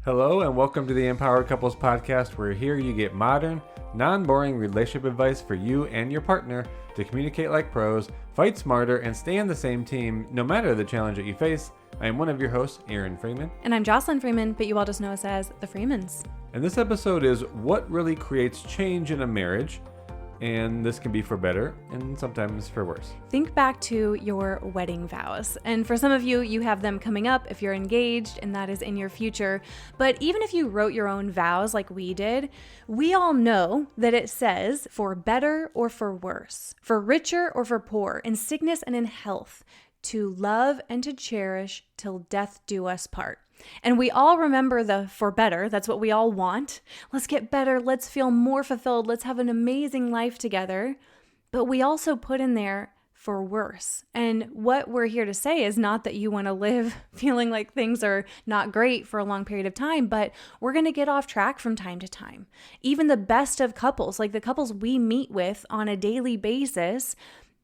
Hello and welcome to the Empowered Couples Podcast, where here you get modern, non-boring relationship advice for you and your partner to communicate like pros, fight smarter, and stay on the same team no matter the challenge that you face. I am one of your hosts, Aaron Freeman. And I'm Jocelyn Freeman, but you all just know us as the Freemans. And this episode is what really creates change in a marriage. And this can be for better and sometimes for worse. Think back to your wedding vows. And for some of you, you have them coming up if you're engaged, and that is in your future. But even if you wrote your own vows like we did, we all know that it says for better or for worse, for richer or for poor, in sickness and in health, to love and to cherish till death do us part. And we all remember the for better. That's what we all want. Let's get better. Let's feel more fulfilled. Let's have an amazing life together. But we also put in there for worse. And what we're here to say is not that you want to live feeling like things are not great for a long period of time, but we're going to get off track from time to time. Even the best of couples, like the couples we meet with on a daily basis,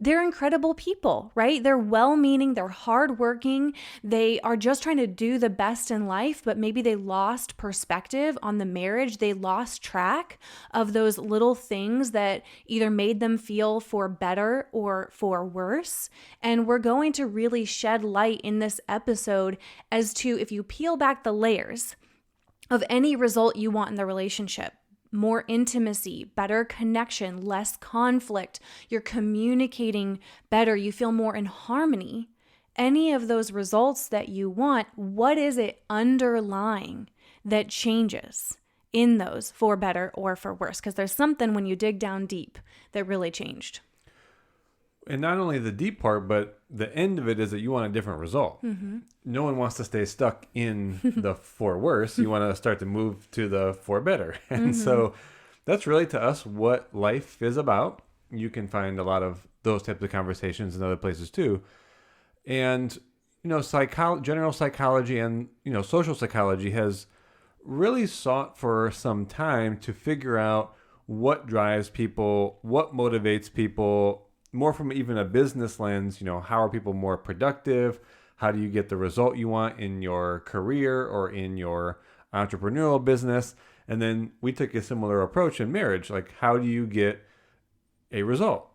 they're incredible people, right? They're well-meaning, they're hardworking, they are just trying to do the best in life, but maybe they lost perspective on the marriage. They lost track of those little things that either made them feel for better or for worse. And we're going to really shed light in this episode as to if you peel back the layers of any result you want in the relationship. More intimacy, better connection, less conflict, you're communicating better, you feel more in harmony. Any of those results that you want, what is it underlying that changes in those for better or for worse? Because there's something when you dig down deep that really changed. And not only the deep part, but the end of it is that you want a different result. Mm-hmm. No one wants to stay stuck in the for worse. You want to start to move to the for better. And so that's really to us what life is about. You can find a lot of those types of conversations in other places too. And, general psychology and, social psychology has really sought for some time to figure out what drives people, what motivates people, more from even a business lens. How are people more productive? How do you get the result you want in your career or in your entrepreneurial business? And then we took a similar approach in marriage. Like, how do you get a result?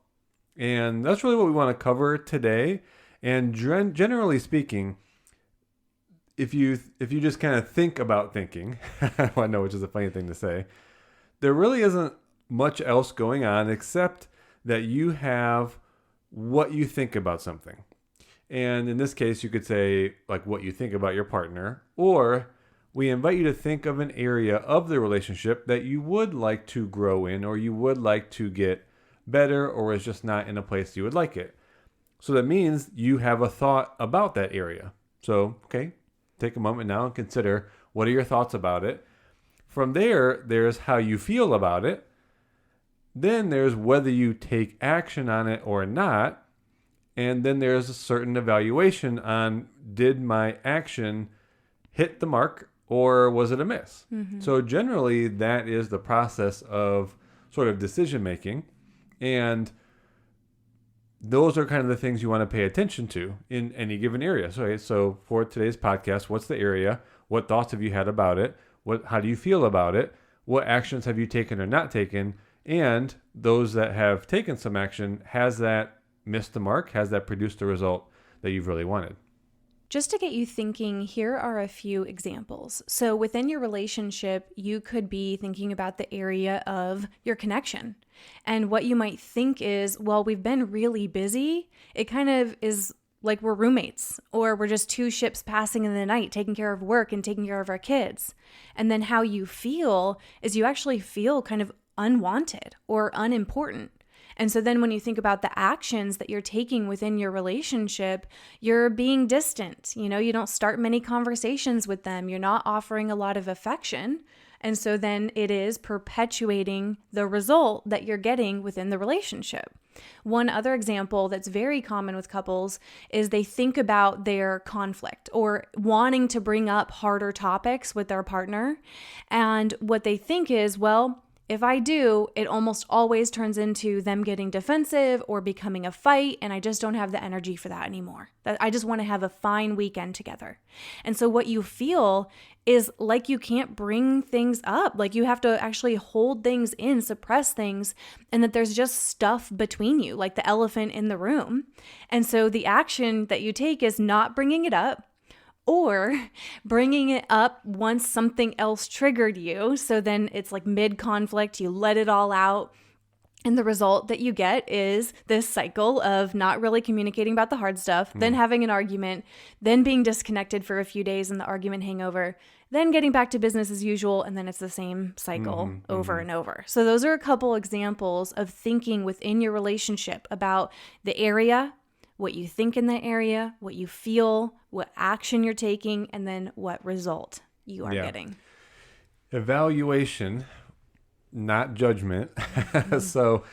And that's really what we want to cover today. And generally speaking, if you just kind of think about thinking, I know, which is a funny thing to say, there really isn't much else going on except that you have what you think about something. And in this case, you could say like what you think about your partner, or we invite you to think of an area of the relationship that you would like to grow in, or you would like to get better, or is just not in a place you would like it. So that means you have a thought about that area. So, okay, take a moment now and consider what are your thoughts about it. From there, there's how you feel about it. Then there's whether you take action on it or not. And then there's a certain evaluation on, did my action hit the mark or was it a miss? Mm-hmm. So generally that is the process of sort of decision making. And those are kind of the things you want to pay attention to in any given area. So for today's podcast, what's the area? What thoughts have you had about it? How do you feel about it? What actions have you taken or not taken? And those that have taken some action, has that missed the mark? Has that produced the result that you've really wanted? Just to get you thinking, here are a few examples. So within your relationship, you could be thinking about the area of your connection. And what you might think is, well, we've been really busy. It kind of is like we're roommates, or we're just two ships passing in the night, taking care of work and taking care of our kids. And then how you feel is you actually feel kind of unwanted or unimportant. And so then when you think about the actions that you're taking within your relationship, you're being distant. You don't start many conversations with them. You're not offering a lot of affection. And so then it is perpetuating the result that you're getting within the relationship. One other example that's very common with couples is they think about their conflict or wanting to bring up harder topics with their partner. And what they think is, well, if I do, it almost always turns into them getting defensive or becoming a fight, and I just don't have the energy for that anymore. I just want to have a fine weekend together. And so what you feel is like you can't bring things up. Like you have to actually hold things in, suppress things, and that there's just stuff between you, like the elephant in the room. And so the action that you take is not bringing it up, or bringing it up once something else triggered you. So then it's like mid-conflict, you let it all out. And the result that you get is this cycle of not really communicating about the hard stuff, then having an argument, then being disconnected for a few days and the argument hangover, then getting back to business as usual, and then it's the same cycle over and over. So those are a couple examples of thinking within your relationship about the area, what you think in that area, what you feel, what action you're taking, and then what result you are getting. Evaluation, not judgment. So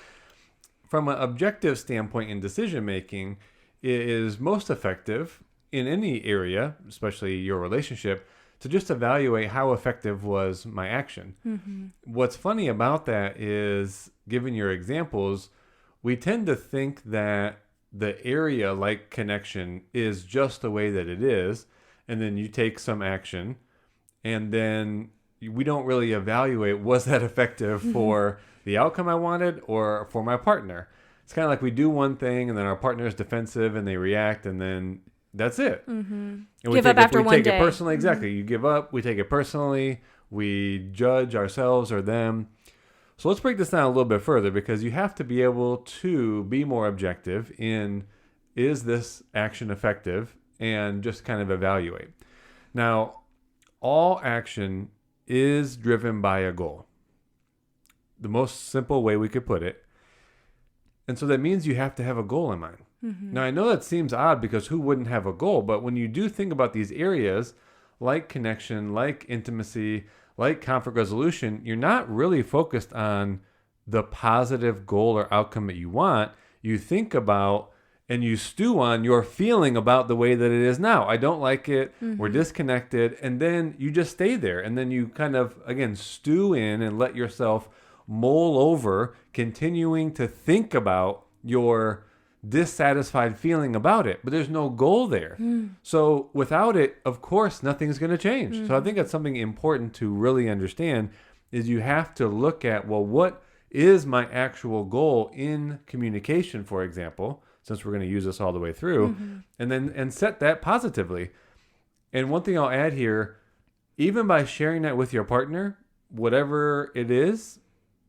from an objective standpoint in decision making, it is most effective in any area, especially your relationship, to just evaluate how effective was my action. What's funny about that is, given your examples, we tend to think that the area like connection is just the way that it is, and then you take some action, and then we don't really evaluate, was that effective for the outcome I wanted or for my partner? It's kind of like we do one thing and then our partner is defensive and they react, and then that's it. And Give up after one day. We take it personally. Exactly. You give up. We take it personally. We judge ourselves or them. So let's break this down a little bit further, because you have to be able to be more objective in, is this action effective, and just kind of evaluate. Now, all action is driven by a goal. The most simple way we could put it. And so that means you have to have a goal in mind. Now, I know that seems odd, because who wouldn't have a goal? But when you do think about these areas, like connection, like intimacy, like conflict resolution, you're not really focused on the positive goal or outcome that you want. You think about and you stew on your feeling about the way that it is now. I don't like it. We're disconnected. And then you just stay there. And then you kind of, again, stew in and let yourself mull over, continuing to think about your dissatisfied feeling about it. But there's no goal there. So without it, of course, nothing's going to change. So I think that's something important to really understand, is you have to look at, well, what is my actual goal in communication, for example, since we're going to use this all the way through, and set that positively. And one thing I'll add here, even by sharing that with your partner, whatever it is,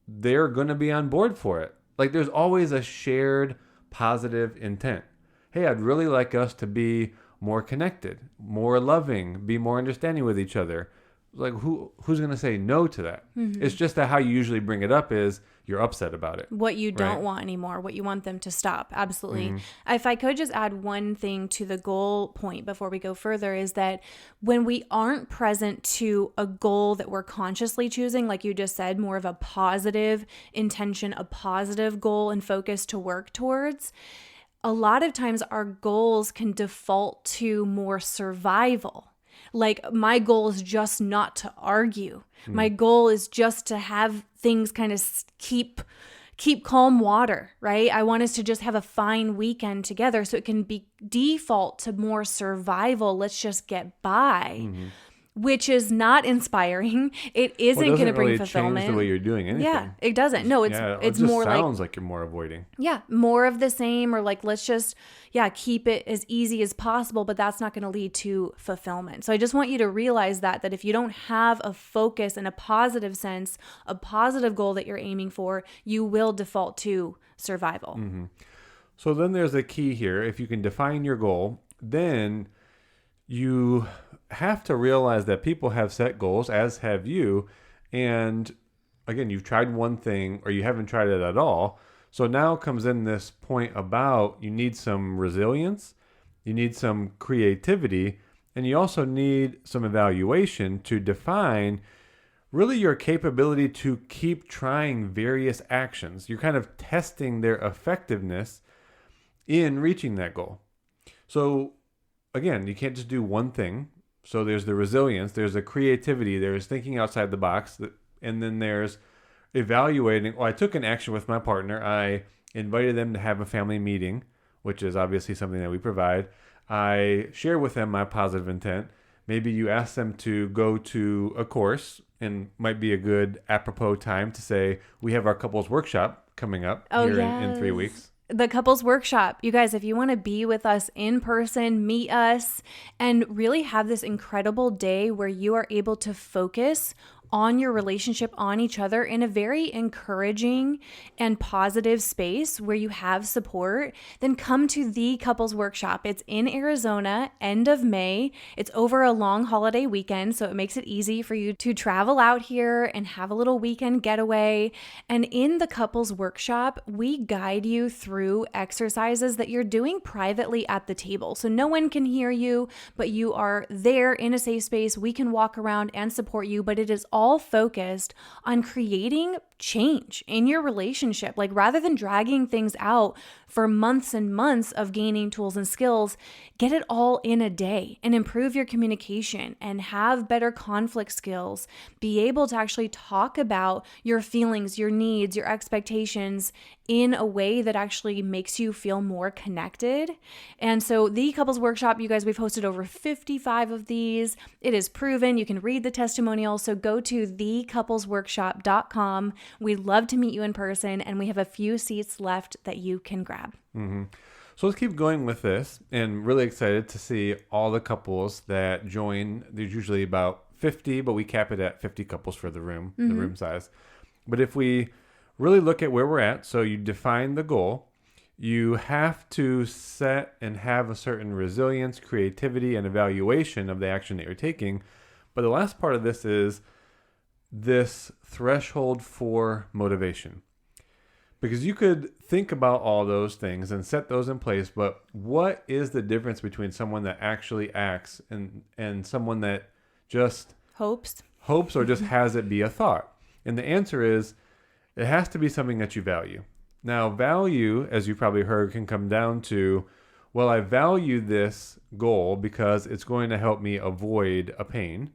they're going to be on board for it. Like, there's always a shared positive intent. Hey, I'd really like us to be more connected, more loving, be more understanding with each other. Like, who's going to say no to that? It's just that how you usually bring it up is you're upset about it. What you don't want anymore, what you want them to stop. Absolutely. If I could just add one thing to the goal point before we go further, is that when we aren't present to a goal that we're consciously choosing, like you just said, more of a positive intention, a positive goal and focus to work towards, a lot of times our goals can default to more survival. Like, my goal is just not to argue. My goal is just to have things kind of keep calm water, right? I want us to just have a fine weekend together, so it can be default to more survival. Let's just get by. Which is not inspiring. It isn't going to bring really fulfillment. Change the way you're doing anything. Yeah, it doesn't. No, it's just more like, sounds like you're more avoiding. Yeah, more of the same, or like, let's just keep it as easy as possible, but that's not going to lead to fulfillment. So I just want you to realize that if you don't have a focus in a positive sense, a positive goal that you're aiming for, you will default to survival. So then there's a key here. If you can define your goal, then you have to realize that people have set goals, as have you. And again, you've tried one thing or you haven't tried it at all. So now comes in this point about you need some resilience, you need some creativity, and you also need some evaluation to define really your capability to keep trying various actions. You're kind of testing their effectiveness in reaching that goal. So again, you can't just do one thing. So there's the resilience, there's the creativity, there's thinking outside the box, and then there's evaluating. Well, I took an action with my partner. I invited them to have a family meeting, which is obviously something that we provide. I share with them my positive intent. Maybe you ask them to go to a course, and might be a good apropos time to say, we have our couples workshop coming up in 3 weeks. The couples workshop. You guys, if you want to be with us in person, meet us, and really have this incredible day where you are able to focus on your relationship, on each other in a very encouraging and positive space where you have support, then come to the couples workshop. It's in Arizona, end of May. It's over a long holiday weekend, so it makes it easy for you to travel out here and have a little weekend getaway. And in the couples workshop, we guide you through exercises that you're doing privately at the table. So no one can hear you, but you are there in a safe space. We can walk around and support you, but it is all focused on creating change in your relationship. Like, rather than dragging things out for months and months of gaining tools and skills, get it all in a day and improve your communication and have better conflict skills. Be able to actually talk about your feelings, your needs, your expectations in a way that actually makes you feel more connected. And so the couples workshop, you guys, we've hosted over 55 of these. It is proven. You can read the testimonial. So go to thecouplesworkshop.com. We'd love to meet you in person, and we have a few seats left that you can grab. Mm-hmm. So let's keep going with this, and really excited to see all the couples that join. There's usually about 50, but we cap it at 50 couples for the room size. But if we really look at where we're at, so you define the goal, you have to set and have a certain resilience, creativity, and evaluation of the action that you're taking. But the last part of this is this threshold for motivation. Because you could think about all those things and set those in place, but what is the difference between someone that actually acts and someone that just hopes or just has it be a thought? And the answer is, it has to be something that you value. Now, value, as you probably heard, can come down to, well, I value this goal because it's going to help me avoid a pain.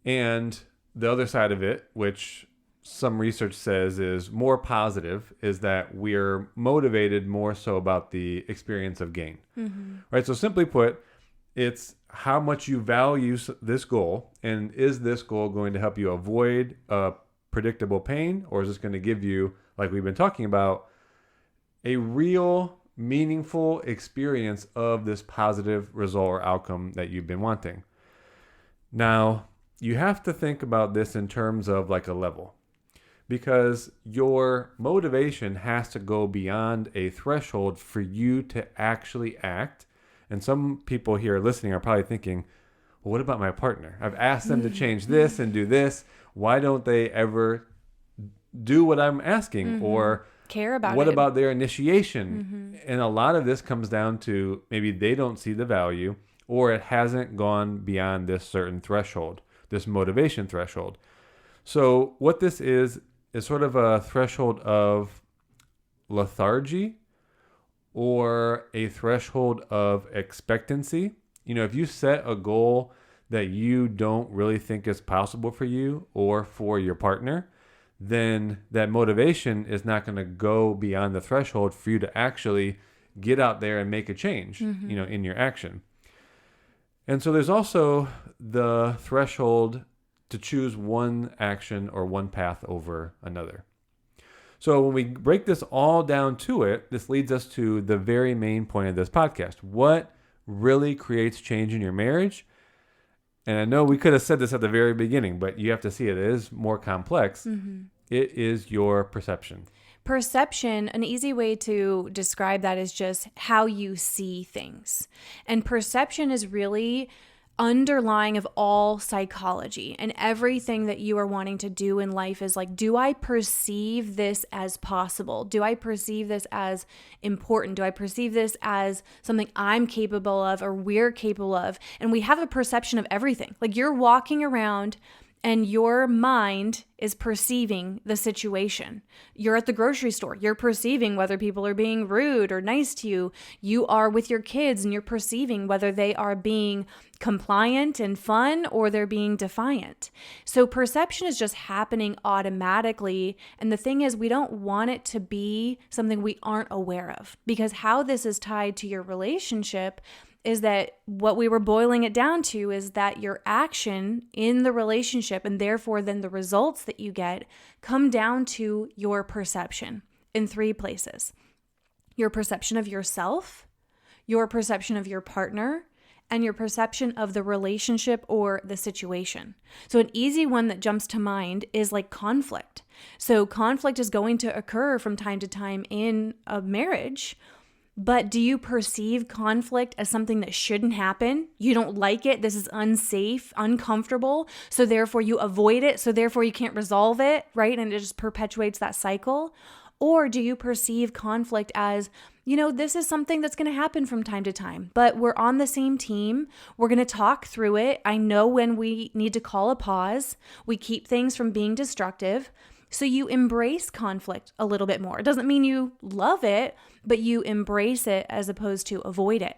And the other side of it, which some research says is more positive, is that we're motivated more so about the experience of gain. Right? So simply put, it's how much you value this goal, and is this goal going to help you avoid a predictable pain, or is this going to give you, like we've been talking about, a real meaningful experience of this positive result or outcome that you've been wanting? Now, you have to think about this in terms of like a level, because your motivation has to go beyond a threshold for you to actually act. And some people here listening are probably thinking, well, what about my partner? I've asked them to change this and do this. Why don't they ever do what I'm asking? Or care about it? What about their initiation? And a lot of this comes down to maybe they don't see the value, or it hasn't gone beyond this certain threshold, this motivation threshold. So what this is sort of a threshold of lethargy or a threshold of expectancy. You know, if you set a goal that you don't really think is possible for you or for your partner, then that motivation is not going to go beyond the threshold for you to actually get out there and make a change, you know, in your action. And so there's also the threshold to choose one action or one path over another. So when we break this all down to it, this leads us to the very main point of this podcast. What really creates change in your marriage? And I know we could have said this at the very beginning, but you have to see it is more complex. It is your perception. Perception, an easy way to describe that is just how you see things. And perception is really underlying of all psychology, and everything that you are wanting to do in life is like, do I perceive this as possible? Do I perceive this as important? Do I perceive this as something I'm capable of or we're capable of? And we have a perception of everything. Like, you're walking around and your mind is perceiving the situation. You're at the grocery store. You're perceiving whether people are being rude or nice to you. You are with your kids and you're perceiving whether they are being compliant and fun or they're being defiant. So perception is just happening automatically. And the thing is, we don't want it to be something we aren't aware of, because how this is tied to your relationship is that what we were boiling it down to is that your action in the relationship, and therefore then the results that you get, come down to your perception in 3 places. Your perception of yourself, your perception of your partner, and your perception of the relationship or the situation. So an easy one that jumps to mind is like conflict. So conflict is going to occur from time to time in a marriage, but do you perceive conflict as something that shouldn't happen? You don't like it. This is unsafe, uncomfortable. So therefore you avoid it. So therefore you can't resolve it, right? And it just perpetuates that cycle. Or do you perceive conflict as, this is something that's going to happen from time to time, but we're on the same team. We're going to talk through it. I know when we need to call a pause. We keep things from being destructive. So you embrace conflict a little bit more. It doesn't mean you love it, but you embrace it as opposed to avoid it.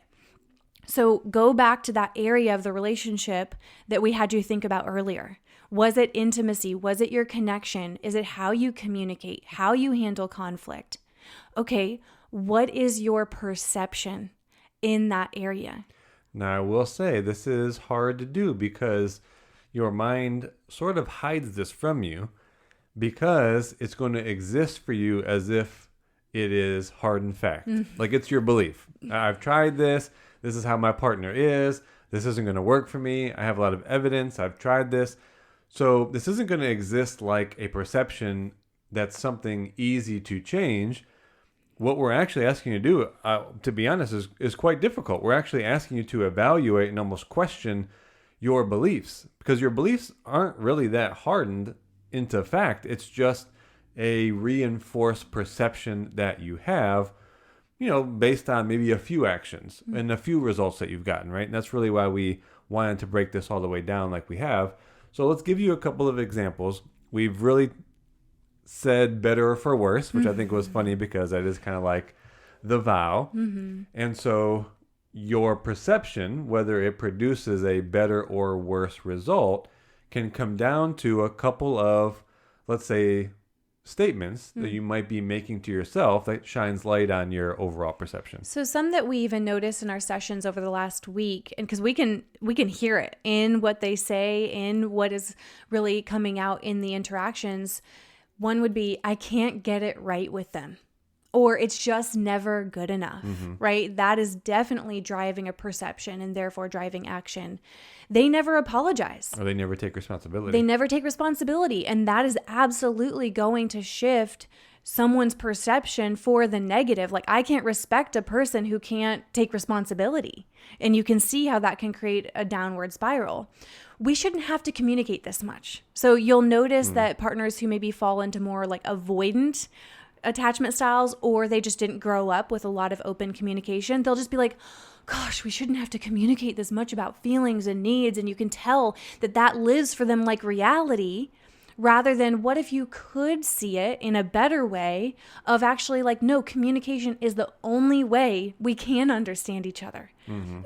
So go back to that area of the relationship that we had you think about earlier. Was it intimacy? Was it your connection? Is it how you communicate, how you handle conflict? Okay, what is your perception in that area? Now, I will say this is hard to do because your mind sort of hides this from you because it's going to exist for you as if it is hard and fact. Like it's your belief. I've tried this. This is how my partner is. This isn't going to work for me. I have a lot of evidence. I've tried this. So this isn't going to exist like a perception that's something easy to change. What we're actually asking you to do, to be honest, is quite difficult. We're actually asking you to evaluate and almost question your beliefs because your beliefs aren't really that hardened into fact. It's just a reinforced perception that you have, based on maybe a few actions and a few results that you've gotten, right? And that's really why we wanted to break this all the way down like we have. So let's give you a couple of examples. We've really said better or for worse, which I think was funny because that is kind of like the vow. And so your perception, whether it produces a better or worse result, can come down to a couple of, let's say, statements that you might be making to yourself that shines light on your overall perception. So some that we even noticed in our sessions over the last week, and because we can hear it in what they say, in what is really coming out in the interactions. One would be, I can't get it right with them. Or it's just never good enough, right? That is definitely driving a perception and therefore driving action. They never apologize. Or they never take responsibility. They never take responsibility. And that is absolutely going to shift someone's perception for the negative. Like, I can't respect a person who can't take responsibility. And you can see how that can create a downward spiral. We shouldn't have to communicate this much. So you'll notice that partners who maybe fall into more like avoidant attachment styles, or they just didn't grow up with a lot of open communication, they'll just be like, gosh, we shouldn't have to communicate this much about feelings and needs. And you can tell that lives for them like reality, rather than what if you could see it in a better way of actually like, no, communication is the only way we can understand each other.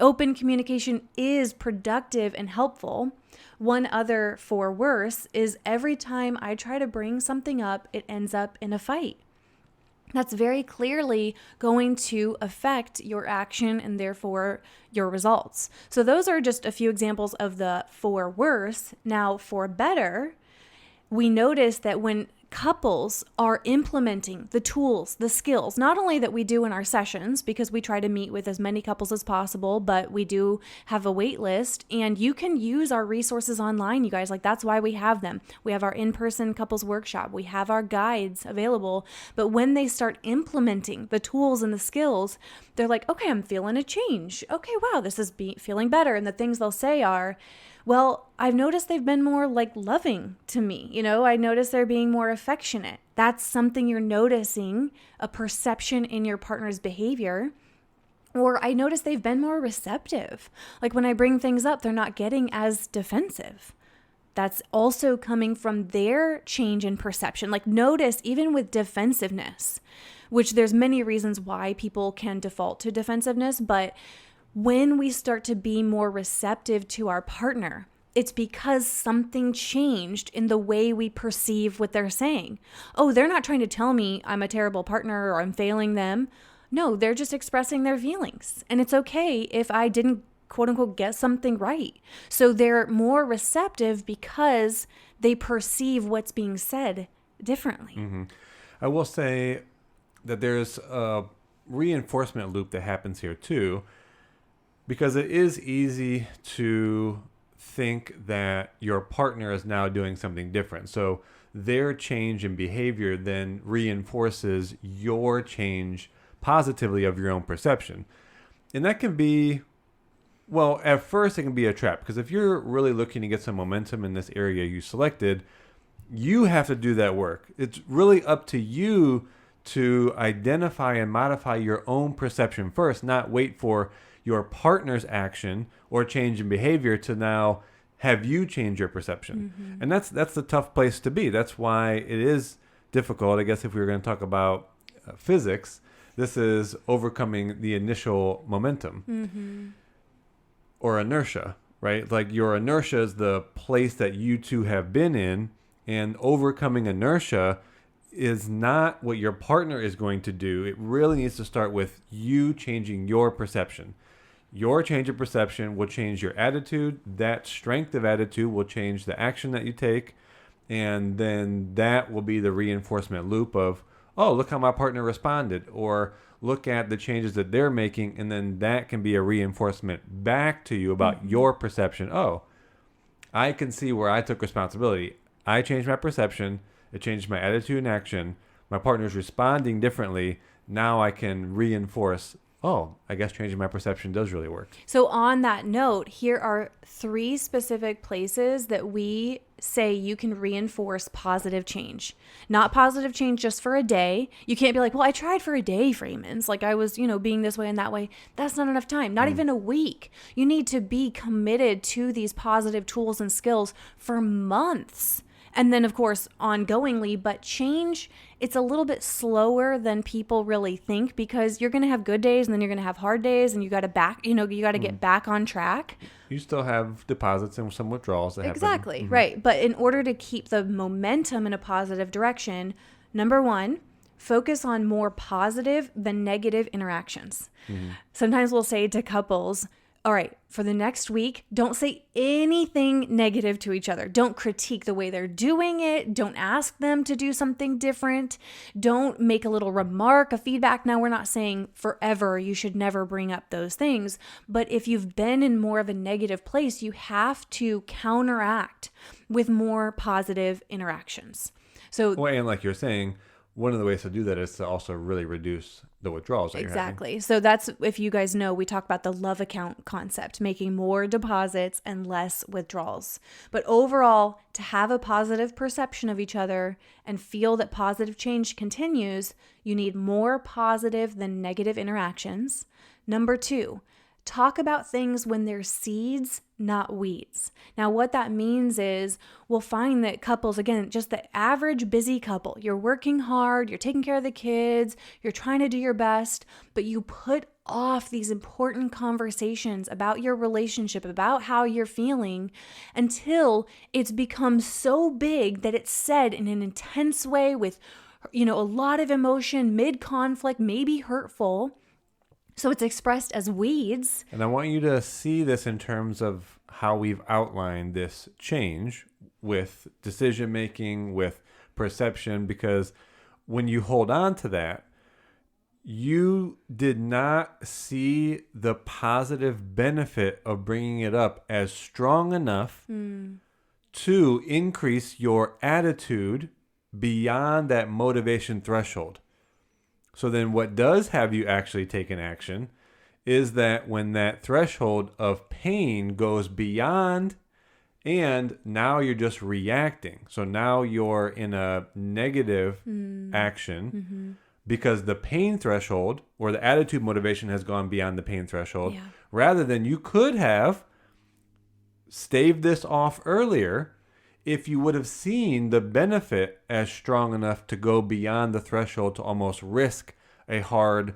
Open communication is productive and helpful. One other for worse is every time I try to bring something up, it ends up in a fight. That's very clearly going to affect your action and therefore your results. So those are just a few examples of the for worse. Now, for better, we notice that when couples are implementing the tools, the skills, not only that we do in our sessions, because we try to meet with as many couples as possible, but we do have a wait list, and you can use our resources online, you guys. Like, that's why we have them. We have our in-person couples workshop. We have our guides available. But when they start implementing the tools and the skills, they're like, okay, I'm feeling a change. Okay, wow, this is feeling better. And the things they'll say are, well, I've noticed they've been more like loving to me. I noticed they're being more affectionate. That's something you're noticing, a perception in your partner's behavior. Or I noticed they've been more receptive. Like when I bring things up, they're not getting as defensive. That's also coming from their change in perception. Like, notice even with defensiveness, which there's many reasons why people can default to defensiveness, but when we start to be more receptive to our partner, it's because something changed in the way we perceive what they're saying. Oh, they're not trying to tell me I'm a terrible partner or I'm failing them. No, they're just expressing their feelings. And it's okay if I didn't, quote unquote, get something right. So they're more receptive because they perceive what's being said differently. Mm-hmm. I will say that there's a reinforcement loop that happens here too, because it is easy to think that your partner is now doing something different. So their change in behavior then reinforces your change positively of your own perception. And that can be, well, at first it can be a trap, because if you're really looking to get some momentum in this area you selected, you have to do that work. It's really up to you to identify and modify your own perception first, not wait for your partner's action or change in behavior to now have you change your perception. Mm-hmm. And that's the tough place to be. That's why it is difficult. I guess if we were going to talk about physics, this is overcoming the initial momentum. Mm-hmm. Or inertia, right? Like your inertia is the place that you two have been in, and overcoming inertia is not what your partner is going to do. It really needs to start with you changing your perception. Your change of perception will change your attitude. That strength of attitude will change the action that you take. And then that will be the reinforcement loop of, oh, look how my partner responded. Or look at the changes that they're making. And then that can be a reinforcement back to you about your perception. Oh, I can see where I took responsibility. I changed my perception. It changed my attitude and action. My partner's responding differently. Now I can reinforce, oh, I guess changing my perception does really work. So on that note, here are 3 specific places that we say you can reinforce positive change. Not positive change just for a day. You can't be like, well, I tried for a day, Freemans. Like I was, being this way and that way. That's not enough time. Not even a week. You need to be committed to these positive tools and skills for months. And then, of course, ongoingly, but change, it's a little bit slower than people really think, because you're going to have good days and then you're going to have hard days, and you got to get back on track. You still have deposits and some withdrawals that happen. Exactly, right. But in order to keep the momentum in a positive direction, number 1, focus on more positive than negative interactions. Mm-hmm. Sometimes we'll say to couples, all right, for the next week, don't say anything negative to each other. Don't critique the way they're doing it. Don't ask them to do something different. Don't make a little remark, a feedback. Now, we're not saying forever you should never bring up those things. But if you've been in more of a negative place, you have to counteract with more positive interactions. Well, and like you're saying, one of the ways to do that is to also really reduce the withdrawals that exactly. You're having. So that's, if you guys know, we talk about the love account concept, making more deposits and less withdrawals. But overall, to have a positive perception of each other and feel that positive change continues, you need more positive than negative interactions. Number 2, talk about things when they're seeds, not weeds. Now, what that means is we'll find that couples, again, just the average busy couple, you're working hard, you're taking care of the kids, you're trying to do your best, but you put off these important conversations about your relationship, about how you're feeling, until it's become so big that it's said in an intense way with, a lot of emotion, mid-conflict, maybe hurtful. So it's expressed as weeds. And I want you to see this in terms of how we've outlined this change with decision making, with perception, because when you hold on to that, you did not see the positive benefit of bringing it up as strong enough to increase your attitude beyond that motivation threshold. So then what does have you actually take an action is that when that threshold of pain goes beyond, and now you're just reacting. So now you're in a negative action because the pain threshold or the attitude motivation has gone beyond the pain threshold, rather than you could have staved this off earlier if you would have seen the benefit as strong enough to go beyond the threshold to almost risk a hard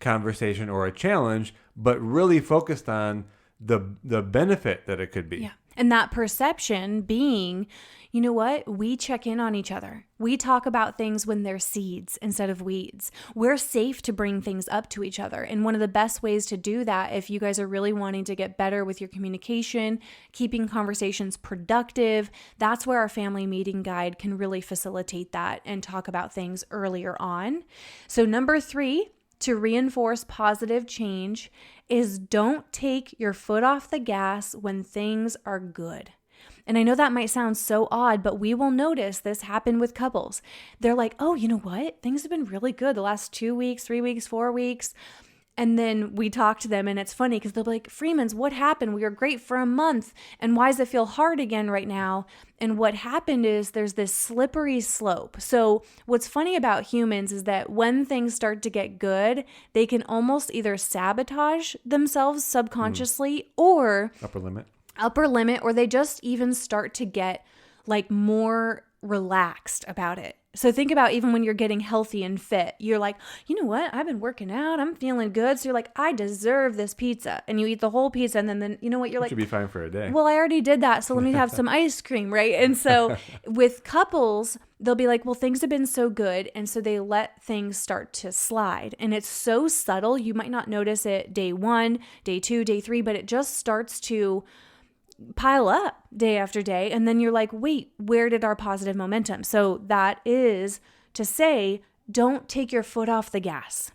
conversation or a challenge, but really focused on the benefit that it could be. Yeah. And that perception being, you know what? We check in on each other. We talk about things when they're seeds instead of weeds. We're safe to bring things up to each other. And one of the best ways to do that, if you guys are really wanting to get better with your communication, keeping conversations productive, that's where our family meeting guide can really facilitate that and talk about things earlier on. So number 3, to reinforce positive change is don't take your foot off the gas when things are good. And I know that might sound so odd, but we will notice this happen with couples. They're like, oh, you know what? Things have been really good the last 2 weeks, 3 weeks, 4 weeks. And then we talk to them and it's funny because they'll be like, Freemans, what happened? We were great for a month. And why does it feel hard again right now? And what happened is there's this slippery slope. So what's funny about humans is that when things start to get good, they can almost either sabotage themselves subconsciously or upper limit, or they just even start to get like more relaxed about it. So think about even when you're getting healthy and fit, you're like, you know what? I've been working out. I'm feeling good. So you're like, I deserve this pizza. And you eat the whole pizza. And then you know what? You're like, should be fine for a day. Well, I already did that. So let me have some ice cream. Right. And so with couples, they'll be like, well, things have been so good. And so they let things start to slide. And it's so subtle. You might not notice it day 1, day 2, day 3, but it just starts to pile up day after day. And then you're like, wait, where did our positive momentum? So that is to say, don't take your foot off the gas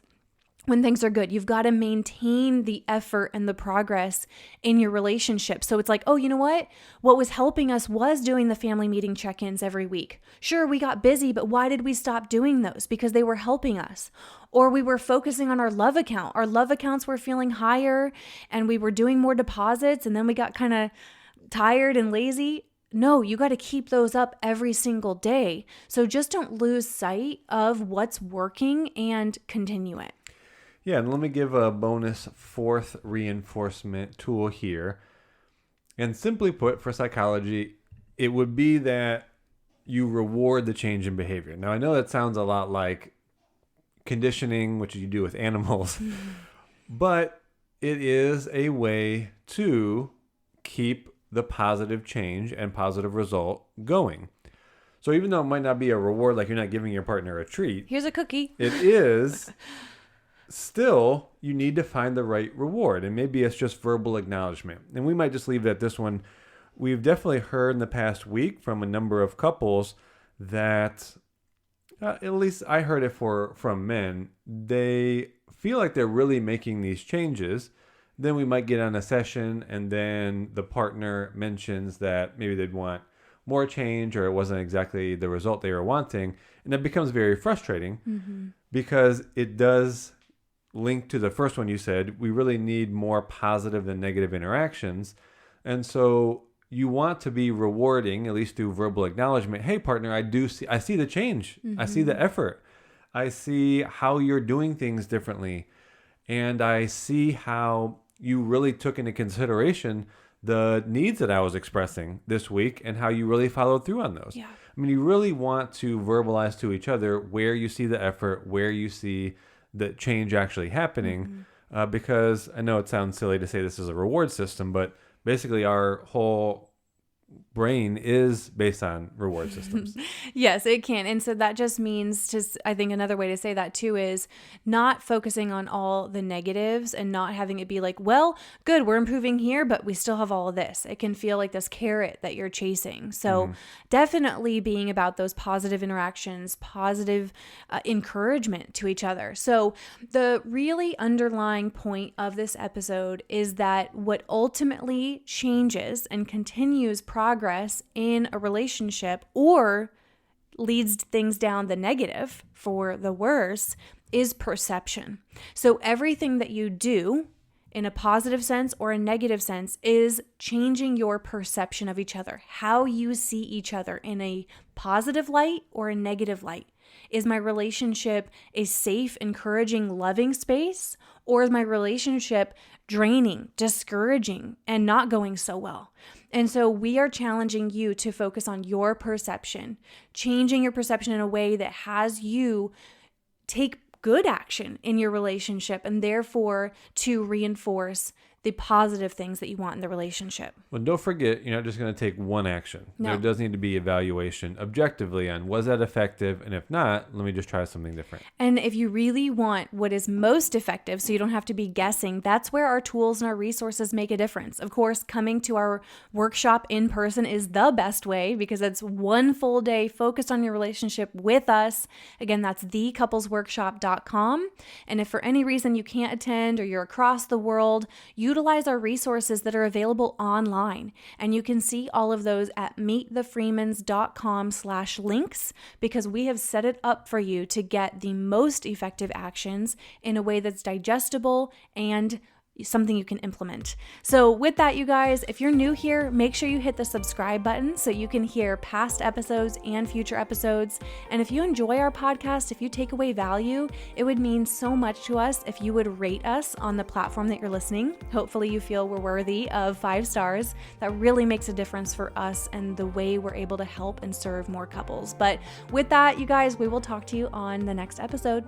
when things are good. You've got to maintain the effort and the progress in your relationship. So it's like, oh, you know what? What was helping us was doing the family meeting check-ins every week. Sure, we got busy, but why did we stop doing those? Because they were helping us. Or we were focusing on our love account. Our love accounts were feeling higher and we were doing more deposits and then we got kind of tired and lazy. No, you got to keep those up every single day. So just don't lose sight of what's working and continue it. Yeah, and let me give a bonus 4th reinforcement tool here. And simply put, for psychology, it would be that you reward the change in behavior. Now, I know that sounds a lot like conditioning, which you do with animals, but it is a way to keep the positive change and positive result going. So even though it might not be a reward, like you're not giving your partner a treat. Here's a cookie. It is still, you need to find the right reward. And maybe it's just verbal acknowledgement. And we might just leave it at this one. We've definitely heard in the past week from a number of couples that, at least I heard it from men, they feel like they're really making these changes. Then we might get on a session and then the partner mentions that maybe they'd want more change or it wasn't exactly the result they were wanting. And that becomes very frustrating because it does link to the first one you said. We really need more positive than negative interactions. And so you want to be rewarding, at least through verbal acknowledgement. Hey, partner, I see the change. I see the effort. I see how you're doing things differently. And I see how you really took into consideration the needs that I was expressing this week and how you really followed through on those. Yeah. I mean, you really want to verbalize to each other where you see the effort, where you see the change actually happening, because I know it sounds silly to say this is a reward system, but basically our whole brain is based on reward systems. Yes, it can. And so that just means I think another way to say that too is not focusing on all the negatives and not having it be like, well, good, we're improving here, but we still have all of this. It can feel like this carrot that you're chasing. So definitely being about those positive interactions, positive encouragement to each other. So the really underlying point of this episode is that what ultimately changes and continues progress in a relationship or leads things down the negative for the worse is perception. So everything that you do in a positive sense or a negative sense is changing your perception of each other, how you see each other in a positive light or a negative light. Is my relationship a safe, encouraging, loving space, or is my relationship draining, discouraging, and not going so well? And so we are challenging you to focus on your perception, changing your perception in a way that has you take good action in your relationship and therefore to reinforce the positive things that you want in the relationship. Well, don't forget, you're not just going to take one action. No. There does need to be evaluation objectively on was that effective, and if not, let me just try something different. And if you really want what is most effective, so you don't have to be guessing, that's where our tools and our resources make a difference. Of course, coming to our workshop in person is the best way because it's one full day focused on your relationship with us. Again, that's thecouplesworkshop.com. And if for any reason you can't attend or you're across the world, utilize our resources that are available online. And you can see all of those at meetthefreemans.com/links because we have set it up for you to get the most effective actions in a way that's digestible and something you can implement. So with that, you guys, if you're new here, make sure you hit the subscribe button so you can hear past episodes and future episodes. And if you enjoy our podcast, if you take away value, it would mean so much to us if you would rate us on the platform that you're listening. Hopefully you feel we're worthy of 5 stars. That really makes a difference for us and the way we're able to help and serve more couples. But with that, you guys, we will talk to you on the next episode.